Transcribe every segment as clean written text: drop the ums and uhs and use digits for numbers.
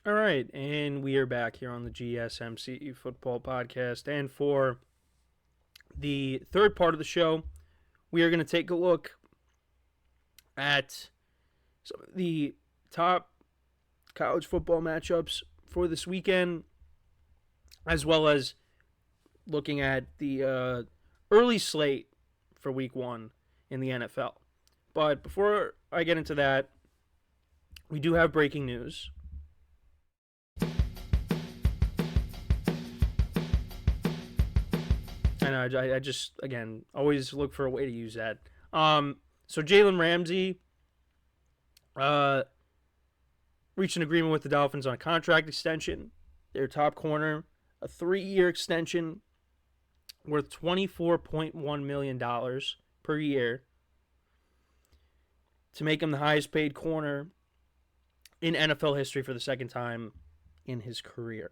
All right, and we are back here on the GSMC Football Podcast. And for the third part of the show, we are going to take a look at some of the top college football matchups for this weekend, as well as looking at the early slate for week one in the NFL. But before I get into that, we do have breaking news. And I just, again, always look for a way to use that. So Jalen Ramsey reached an agreement with the Dolphins on a contract extension. Their top corner, a 3-year extension worth $24.1 million per year to make him the highest paid corner in NFL history for the second time in his career.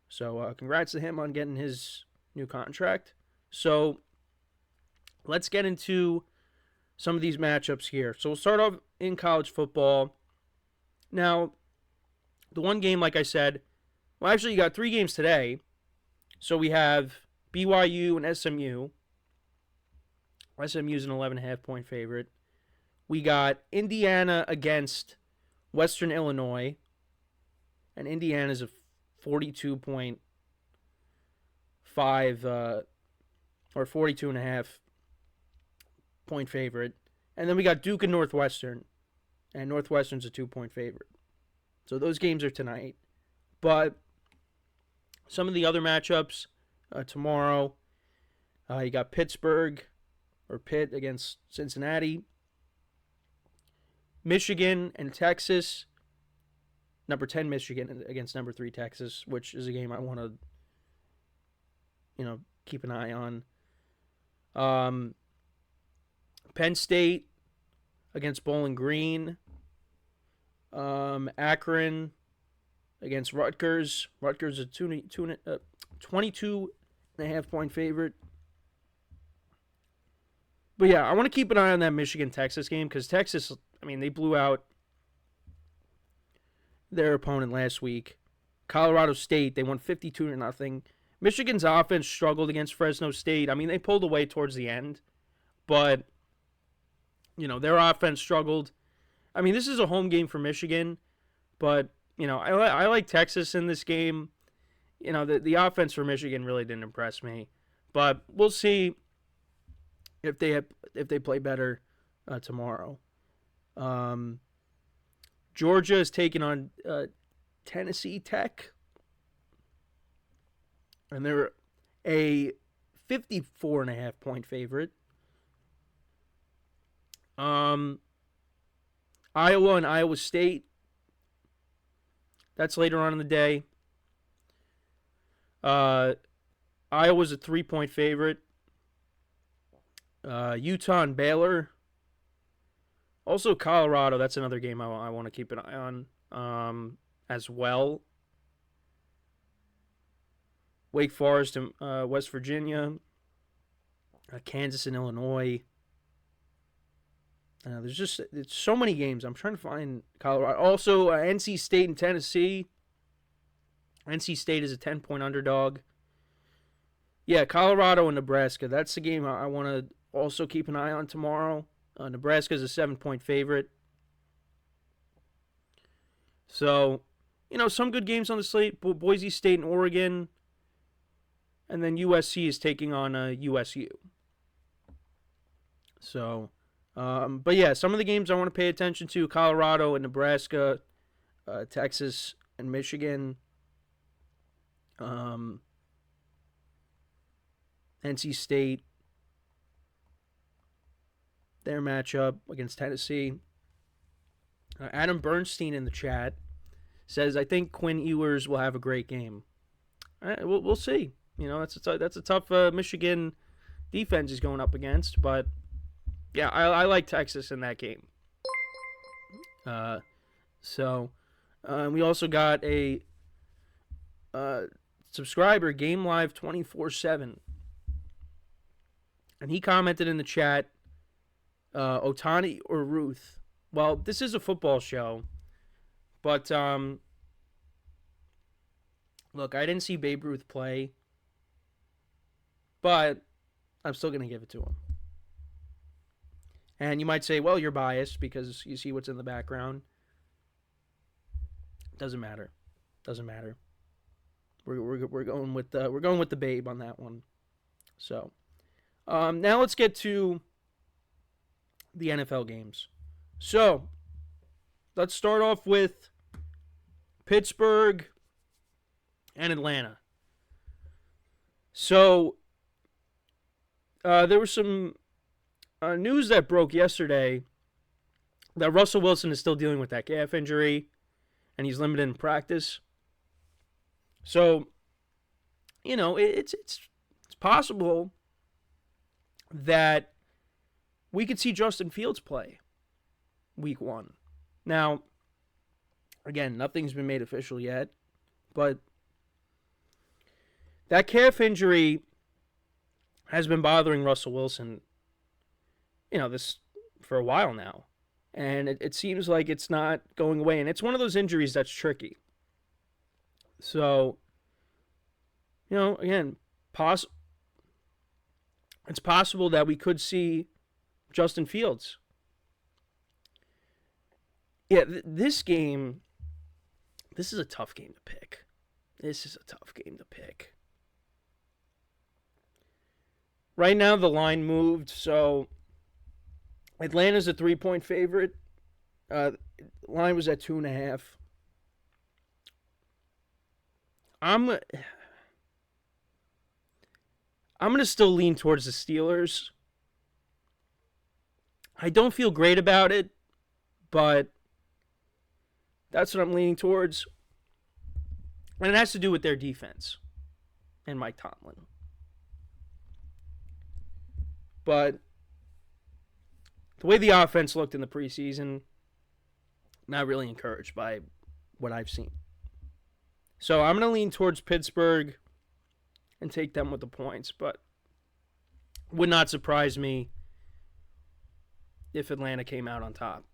So congrats to him on getting his new contract. So let's get into some of these matchups here. So we'll start off in college football. Now, the one game, like I said, well, actually, you got 3 games today. So we have BYU and SMU. SMU is an 11.5 point favorite. We got Indiana against Western Illinois. And Indiana is a 42.5 or 42.5 point favorite. And then we got Duke and Northwestern. And Northwestern's a 2-point favorite. So those games are tonight. But some of the other matchups tomorrow, you got Pittsburgh or Pitt against Cincinnati. Michigan and Texas. Number 10 Michigan against number 3 Texas, which is a game I want to, keep an eye on. Penn State against Bowling Green. Akron against Rutgers. Rutgers is a 22.5 point favorite. But yeah, I want to keep an eye on that Michigan-Texas game because Texas, they blew out their opponent last week. Colorado State, they won 52-0. Michigan's offense struggled against Fresno State. They pulled away towards the end, but their offense struggled. This is a home game for Michigan, but I like Texas in this game. The offense for Michigan really didn't impress me, but we'll see if they play better tomorrow. Georgia is taking on Tennessee Tech, and they're a 54.5 point favorite. Iowa and Iowa State. That's later on in the day. Iowa's a 3-point favorite. Utah and Baylor. Also Colorado. That's another game I want to keep an eye on as well. Wake Forest and West Virginia. Kansas and Illinois. It's so many games. I'm trying to find Colorado. Also, NC State and Tennessee. NC State is a 10-point underdog. Yeah, Colorado and Nebraska. That's the game I want to also keep an eye on tomorrow. Nebraska is a 7-point favorite. So, some good games on the slate. Boise State and Oregon. And then USC is taking on USU. So, but yeah, some of the games I want to pay attention to: Colorado and Nebraska, Texas and Michigan, NC State, their matchup against Tennessee. Adam Bernstein in the chat says, "I think Quinn Ewers will have a great game." All right, we'll see. That's a tough Michigan defense he's going up against, but yeah, I like Texas in that game. We also got a subscriber, Game Live 24/7, and he commented in the chat, Otani or Ruth. Well, this is a football show, but Look, I didn't see Babe Ruth play, but I'm still going to give it to him. And you might say, well, you're biased because you see what's in the background. Doesn't matter. Doesn't matter. We're going with the Babe on that one. So, now let's get to the NFL games. So, let's start off with Pittsburgh and Atlanta. So, there was some news that broke yesterday that Russell Wilson is still dealing with that calf injury, and he's limited in practice. So, it's possible that we could see Justin Fields play week 1. Now, again, nothing's been made official yet, but that calf injury has been bothering Russell Wilson, this for a while now. And it seems like it's not going away. And it's one of those injuries that's tricky. So, again, it's possible that we could see Justin Fields. Yeah, this is a tough game to pick. Right now, the line moved, so Atlanta's a 3-point favorite. Line was at 2.5. I'm going to still lean towards the Steelers. I don't feel great about it, but that's what I'm leaning towards. And it has to do with their defense and Mike Tomlin. But the way the offense looked in the preseason, not really encouraged by what I've seen. So I'm going to lean towards Pittsburgh and take them with the points, but would not surprise me if Atlanta came out on top.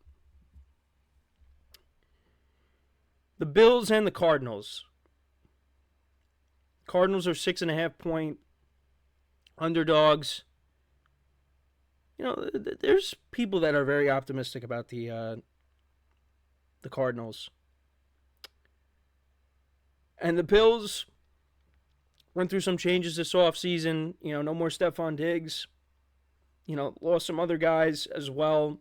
The Bills and the Cardinals. Cardinals are 6.5-point underdogs. There's people that are very optimistic about the Cardinals. And the Bills went through some changes this offseason. No more Stephon Diggs. Lost some other guys as well.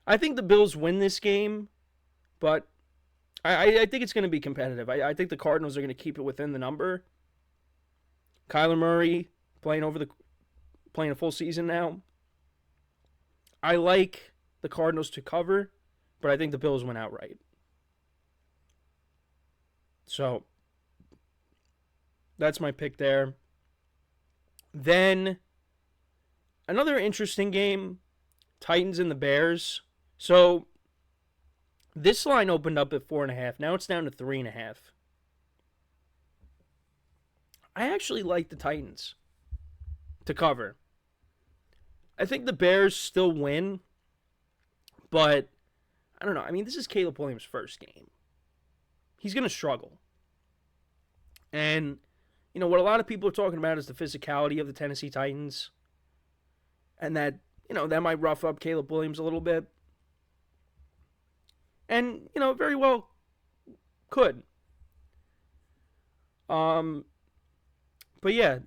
I think the Bills win this game, but I think it's going to be competitive. I think the Cardinals are going to keep it within the number. Kyler Murray playing a full season now. I like the Cardinals to cover, but I think the Bills win outright. So, that's my pick there. Then, another interesting game, Titans and the Bears. So, this line opened up at 4.5. Now it's down to 3.5. I actually like the Titans to cover. I think the Bears still win, but I don't know. I mean, this is Caleb Williams' first game. He's going to struggle. And, what a lot of people are talking about is the physicality of the Tennessee Titans. And that, that might rough up Caleb Williams a little bit. And, very well could. But yeah,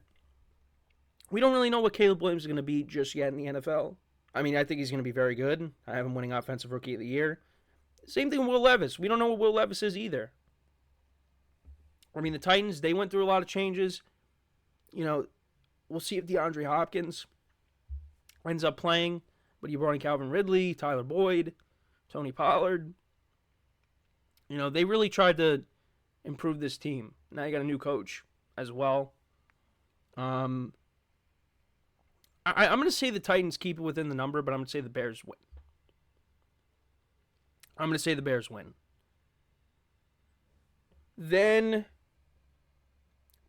we don't really know what Caleb Williams is going to be just yet in the NFL. I mean, I think he's going to be very good. I have him winning Offensive Rookie of the Year. Same thing with Will Levis. We don't know what Will Levis is either. I mean, the Titans, they went through a lot of changes. We'll see if DeAndre Hopkins ends up playing. But you brought in Calvin Ridley, Tyler Boyd, Tony Pollard. They really tried to improve this team. Now you got a new coach as well. I'm going to say the Titans keep it within the number, but I'm going to say the Bears win. Then,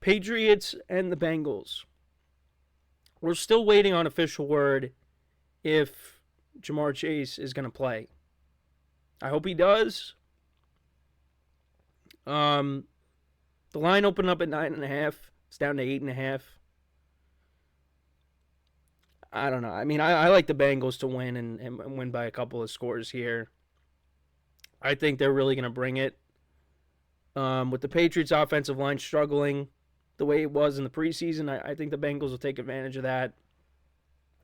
Patriots and the Bengals. We're still waiting on official word if Jamar Chase is going to play. I hope he does. The line opened up at 9.5. It's down to 8.5. I don't know. I mean, I like the Bengals to win and win by a couple of scores here. I think they're really going to bring it. With the Patriots' offensive line struggling the way it was in the preseason, I think the Bengals will take advantage of that.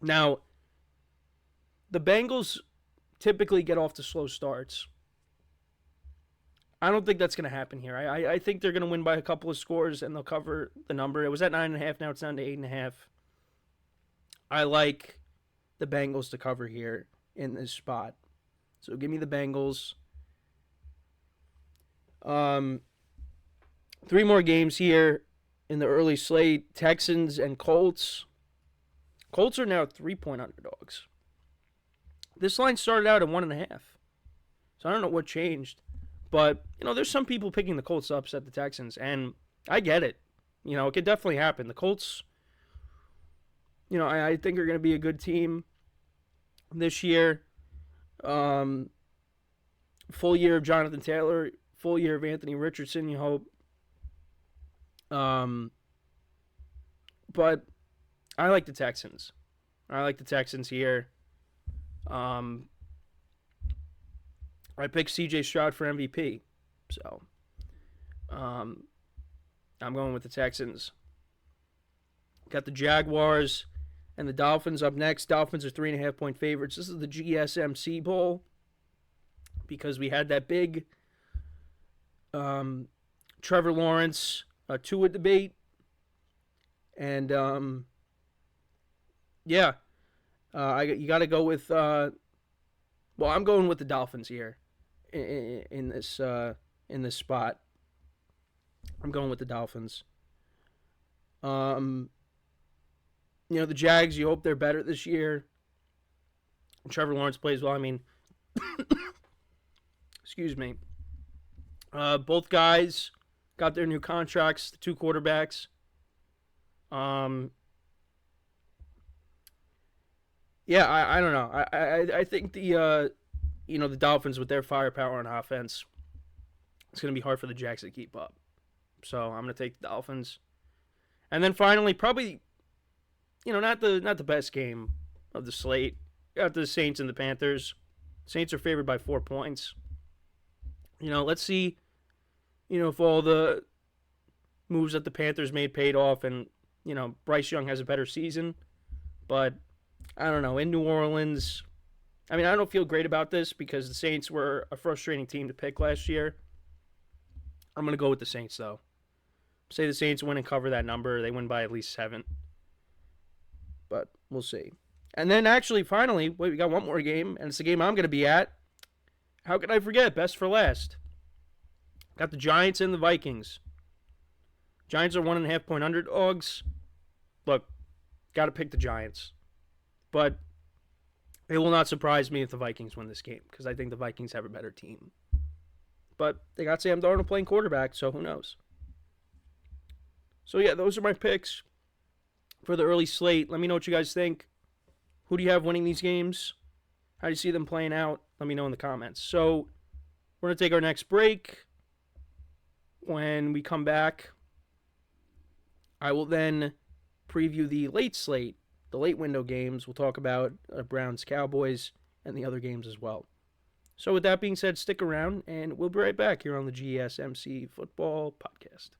Now, the Bengals typically get off to slow starts. I don't think that's going to happen here. I think they're going to win by a couple of scores and they'll cover the number. It was at 9.5. Now it's down to 8.5. I like the Bengals to cover here in this spot. So give me the Bengals. 3 more games here in the early slate. Texans and Colts. Colts are now 3-point underdogs. This line started out at 1.5. So I don't know what changed. But, there's some people picking the Colts to upset the Texans. And I get it. It could definitely happen. The Colts, I think are going to be a good team this year. Full year of Jonathan Taylor. Full year of Anthony Richardson, you hope. But I like the Texans. I like the Texans here. I picked C.J.Stroud for MVP. So, I'm going with the Texans. Got the Jaguars and the Dolphins up next. Dolphins are 3.5-point favorites. This is the GSMC Bowl because we had that big Trevor Lawrence Tua debate. And, you got to go with, I'm going with the Dolphins here in this spot. I'm going with the Dolphins. The Jags, you hope they're better this year. Trevor Lawrence plays well. I mean, excuse me. Both guys got their new contracts, the 2 quarterbacks. I don't know. I think the Dolphins with their firepower on offense, it's going to be hard for the Jags to keep up. So I'm going to take the Dolphins. And then finally, probably, not the best game of the slate. Got the Saints and the Panthers. Saints are favored by 4 points. Let's see, if all the moves that the Panthers made paid off and, Bryce Young has a better season. But I don't know. In New Orleans, I don't feel great about this because the Saints were a frustrating team to pick last year. I'm going to go with the Saints, though. Say the Saints win and cover that number. They win by at least 7. But we'll see. And then actually, finally, we got one more game, and it's the game I'm going to be at. How could I forget? Best for last. Got the Giants and the Vikings. Giants are 1.5-point underdogs. Look, got to pick the Giants. But it will not surprise me if the Vikings win this game because I think the Vikings have a better team. But they got Sam Darnold playing quarterback, so who knows? So, those are my picks for the early slate. Let me know what you guys think. Who do you have winning these games? How do you see them playing out? Let me know in the comments. So, we're going to take our next break. When we come back, I will then preview the late slate, the late window games. We'll talk about Browns, Cowboys, and the other games as well. So with that being said, stick around, and we'll be right back here on the GSMC Football Podcast.